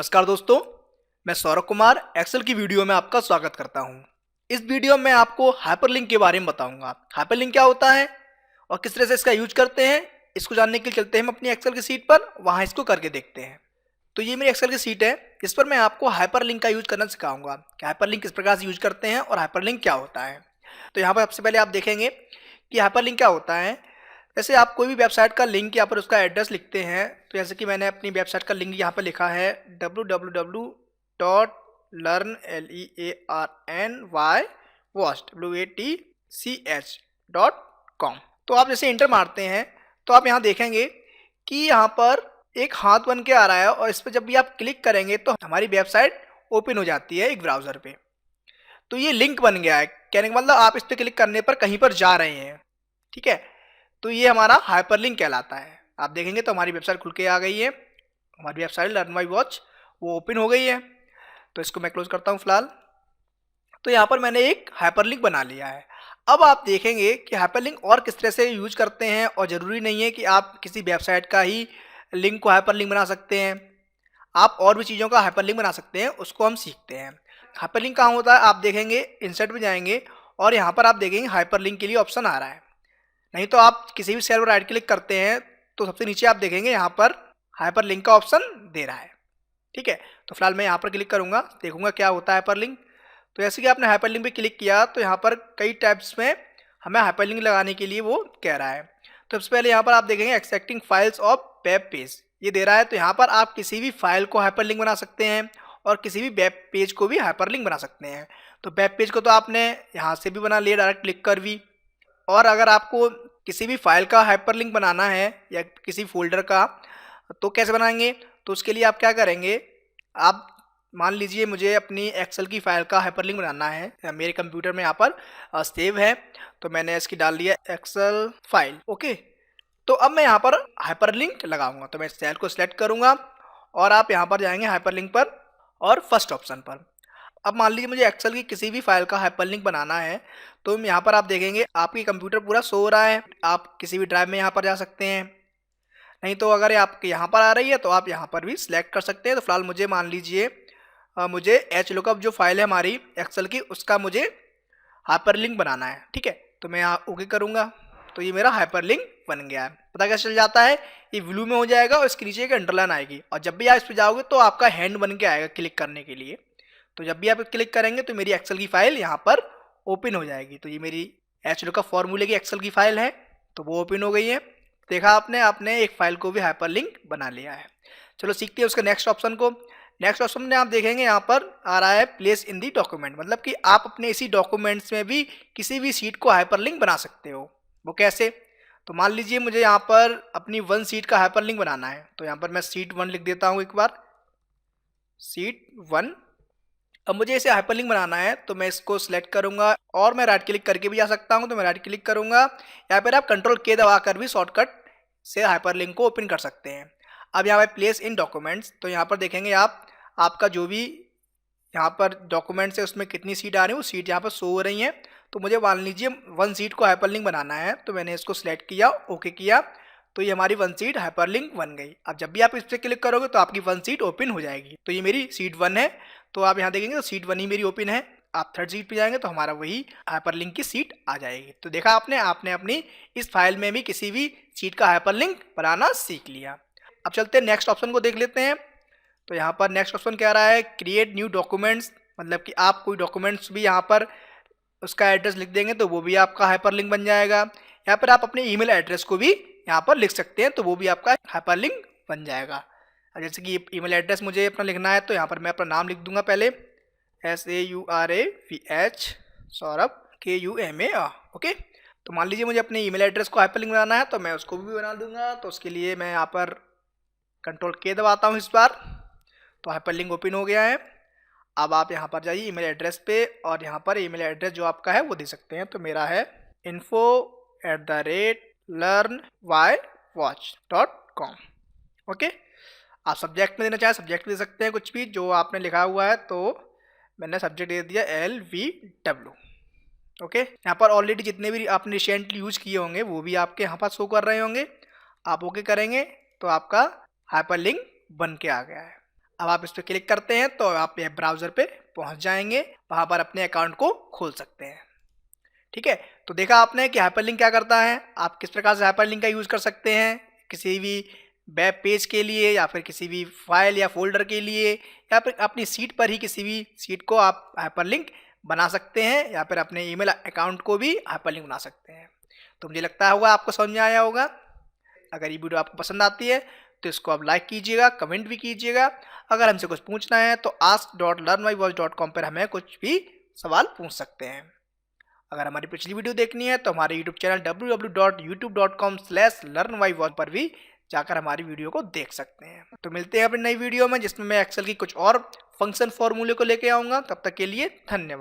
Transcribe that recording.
नमस्कार दोस्तों, मैं सौरभ कुमार एक्सेल की वीडियो में आपका स्वागत करता हूं। इस वीडियो में आपको हाइपरलिंक के बारे में बताऊंगा। हाइपरलिंक क्या होता है और किस तरह से इसका यूज करते हैं, इसको जानने के लिए चलते हैं हम अपनी एक्सेल की सीट पर, वहां इसको करके देखते हैं। तो ये मेरी एक्सेल की सीट है, इस पर मैं आपको हाइपरलिंक का यूज करना सिखाऊंगा कि हाइपरलिंक किस प्रकार से यूज करते हैं और हाइपरलिंक क्या होता है। तो यहाँ पर सबसे पहले आप देखेंगे कि हाइपरलिंक क्या होता है। जैसे आप कोई भी वेबसाइट का लिंक यहाँ पर उसका एड्रेस लिखते हैं, तो जैसे कि मैंने अपनी वेबसाइट का लिंक यहाँ पर लिखा है www.learnwatch.com। तो आप जैसे इंटर मारते हैं तो आप यहाँ देखेंगे कि यहाँ पर एक हाथ बन के आ रहा है और इस पर जब भी आप क्लिक करेंगे तो हमारी वेबसाइट ओपन हो जाती है एक ब्राउज़र पे। तो ये लिंक बन गया है, कहने का मतलब आप इस पर क्लिक करने पर कहीं पर जा रहे हैं, ठीक है। तो ये हमारा हाइपरलिंक कहलाता है। आप देखेंगे तो हमारी वेबसाइट खुल के आ गई है, हमारी वेबसाइट लर्न बाय वॉच वो ओपन हो गई है। तो इसको मैं क्लोज करता हूँ फिलहाल। तो यहाँ पर मैंने एक हाइपरलिंक बना लिया है। अब आप देखेंगे कि हाइपरलिंक और किस तरह से यूज करते हैं, और ज़रूरी नहीं है कि आप किसी वेबसाइट का ही लिंक को हाइपरलिंक बना सकते हैं, आप और भी चीज़ों का हाइपरलिंक बना सकते हैं, उसको हम सीखते हैं। हाइपरलिंक कहाँ होता है, आप देखेंगे इंसर्ट में जाएंगे और यहाँ पर आप देखेंगे हाइपरलिंक के लिए ऑप्शन आ रहा है। नहीं तो आप किसी भी सेल पर राइट क्लिक करते हैं तो सबसे नीचे आप देखेंगे यहाँ पर हाइपरलिंक का ऑप्शन दे रहा है, ठीक है। तो फिलहाल मैं यहाँ पर क्लिक करूँगा, देखूंगा क्या होता है हाइपरलिंक। तो जैसे कि आपने हाइपरलिंक पे क्लिक किया तो यहाँ पर कई टाइप्स में हमें हाइपरलिंक लगाने के लिए वो कह रहा है। तो सबसे पहले यहाँ पर आप देखेंगे extracting files of web page, ये दे रहा है। तो यहाँ पर आप किसी भी फाइल को हाइपरलिंक बना सकते हैं और किसी भी वेब पेज को भी हाइपरलिंक बना सकते हैं। तो वेब पेज को तो आपने यहाँ से भी बना लिया डायरेक्ट क्लिक कर भी, और अगर आपको किसी भी फाइल का हाइपरलिंक बनाना है या किसी फोल्डर का, तो कैसे बनाएंगे। तो उसके लिए आप क्या करेंगे, आप मान लीजिए मुझे अपनी एक्सेल की फाइल का हाइपरलिंक बनाना है, मेरे कंप्यूटर में यहाँ पर सेव है, तो मैंने इसकी डाल दिया एक्सेल फाइल, ओके। तो अब मैं यहाँ पर हाइपरलिंक लगाऊंगा, तो मैं सेल को सिलेक्ट करूँगा और आप यहाँ पर जाएंगे हाइपरलिंक पर और फर्स्ट ऑप्शन पर। अब मान लीजिए मुझे एक्सेल की किसी भी फाइल का हाइपरलिंक बनाना है, तो यहाँ पर आप देखेंगे आपकी कंप्यूटर पूरा शो हो रहा है, आप किसी भी ड्राइव में यहाँ पर जा सकते हैं। नहीं तो अगर आपके यहाँ पर आ रही है तो आप यहाँ पर भी सिलेक्ट कर सकते हैं। तो फिलहाल मुझे मान लीजिए मुझे एच लुकअप जो फाइल है हमारी एक्सेल की, उसका मुझे हाइपरलिंक बनाना है, ठीक है। तो मैं यहाँ ओके करूँगा, तो ये मेरा हाइपरलिंक बन गया है। पता कैसे चल जाता है, ये ब्लू में हो जाएगा और इसके नीचे एक अंडरलाइन आएगी, और जब भी आप इस पर जाओगे तो आपका हैंड बन के आएगा क्लिक करने के लिए। तो जब भी आप क्लिक करेंगे तो मेरी एक्सेल की फाइल यहाँ पर ओपन हो जाएगी। तो ये मेरी एच लुकअप फॉर्मूले की एक्सेल की फाइल है, तो वो ओपन हो गई है। देखा आपने एक फाइल को भी हाइपरलिंक बना लिया है। चलो सीखते हैं उसके नेक्स्ट ऑप्शन को। नेक्स्ट ऑप्शन में आप देखेंगे यहाँ पर आ रहा है प्लेस इन दी डॉक्यूमेंट, मतलब कि आप अपने इसी डॉक्यूमेंट्स में भी किसी भी सीट को हाइपरलिंक बना सकते हो। वो कैसे, तो मान लीजिए मुझे यहाँ पर अपनी वन सीट का हाइपरलिंक बनाना है, तो यहाँ पर मैं सीट 1 लिख देता हूँ एक बार, सीट 1। अब मुझे इसे हाइपरलिंक बनाना है तो मैं इसको सिलेक्ट करूंगा और मैं राइट क्लिक करके भी जा सकता हूं, तो मैं राइट क्लिक करूंगा। यहाँ पर आप कंट्रोल के दबाकर भी शॉर्टकट से हाइपरलिंक को ओपन कर सकते हैं। अब यहाँ पर प्लेस इन डॉक्यूमेंट्स, तो यहाँ पर देखेंगे आप आपका जो भी यहाँ पर डॉक्यूमेंट्स है उसमें कितनी सीट आ रही है, वो सीट यहाँ पर शो हो रही हैं। तो मुझे मान लीजिए 1 सीट को हाइपरलिंक बनाना है, तो मैंने इसको सिलेक्ट किया, ओके किया, तो ये हमारी 1 सीट हाइपरलिंक बन गई। अब जब भी आप इस पर क्लिक करोगे तो आपकी 1 सीट ओपन हो जाएगी। तो ये मेरी सीट 1 है, तो आप यहाँ देखेंगे तो सीट 1 ही मेरी ओपन है। आप थर्ड सीट पे जाएंगे तो हमारा वही हाइपरलिंक की सीट आ जाएगी। तो देखा आपने अपनी इस फाइल में भी किसी भी सीट का हाइपरलिंक बनाना सीख लिया। अब चलते हैं नेक्स्ट ऑप्शन को देख लेते हैं। तो यहाँ पर नेक्स्ट ऑप्शन क्या रहा है, क्रिएट न्यू डॉक्यूमेंट्स, मतलब कि आप कोई डॉक्यूमेंट्स भी यहाँ पर उसका एड्रेस लिख देंगे तो वो भी आपका हाइपरलिंक बन जाएगा। यहाँ पर आप अपने ईमेल एड्रेस को भी यहाँ पर लिख सकते हैं, तो वो भी आपका हाइपरलिंक बन जाएगा। जैसे कि ईमेल एड्रेस मुझे अपना लिखना है, तो यहाँ पर मैं अपना नाम लिख दूंगा पहले, SAURAVH सौरभ KUMA, ओके। तो मान लीजिए मुझे अपने ईमेल एड्रेस को हाइपरलिंक बनाना है, तो मैं उसको भी बना दूंगा। तो उसके लिए मैं यहाँ पर कंट्रोल के दबाता हूँ इस बार, तो हाइपरलिंक ओपन हो गया है। अब आप यहाँ पर जाइए ईमेल एड्रेस पे, और यहाँ पर ईमेल एड्रेस जो आपका है वो दे सकते हैं। तो मेरा है info@learnwatch.com, ओके। आप सब्जेक्ट में देना चाहें सब्जेक्ट दे सकते हैं, कुछ भी जो आपने लिखा हुआ है, तो मैंने सब्जेक्ट दे दिया LVW, ओके। यहाँ पर ऑलरेडी जितने भी आपने रिसेंटली यूज किए होंगे वो भी आपके यहाँ पर शो कर रहे होंगे। आप ओके करेंगे तो आपका हाइपरलिंक बन के आ गया है। अब आप इस पर क्लिक करते हैं तो आप वेब ब्राउज़र पे पहुंच जाएंगे, वहां पर अपने अकाउंट को खोल सकते हैं। ठीक है, तो देखा आपने कि हाइपरलिंक क्या करता है, आप किस प्रकार से हाइपरलिंक का यूज़ कर सकते हैं किसी भी वेब पेज के लिए या फिर किसी भी फाइल या फोल्डर के लिए, या फिर अपनी सीट पर ही किसी भी सीट को आप हाइपरलिंक बना सकते हैं, या फिर अपने ईमेल अकाउंट को भी हाइपरलिंक बना सकते हैं। तो मुझे लगता होगा आपको समझ में आया होगा। अगर ये वीडियो आपको पसंद आती है तो इसको आप लाइक कीजिएगा, कमेंट भी कीजिएगा। अगर हमसे कुछ पूछना है तो ask.learnmyvoice.com पर हमें कुछ भी सवाल पूछ सकते हैं। अगर हमारी पिछली वीडियो देखनी है तो हमारे YouTube चैनल www.youtube.com/learnmyvoice पर भी जाकर हमारी वीडियो को देख सकते हैं। तो मिलते हैं अपनी नई वीडियो में जिसमें मैं एक्सेल की कुछ और फंक्शन फॉर्मूले को लेके आऊँगा। तब तक के लिए धन्यवाद।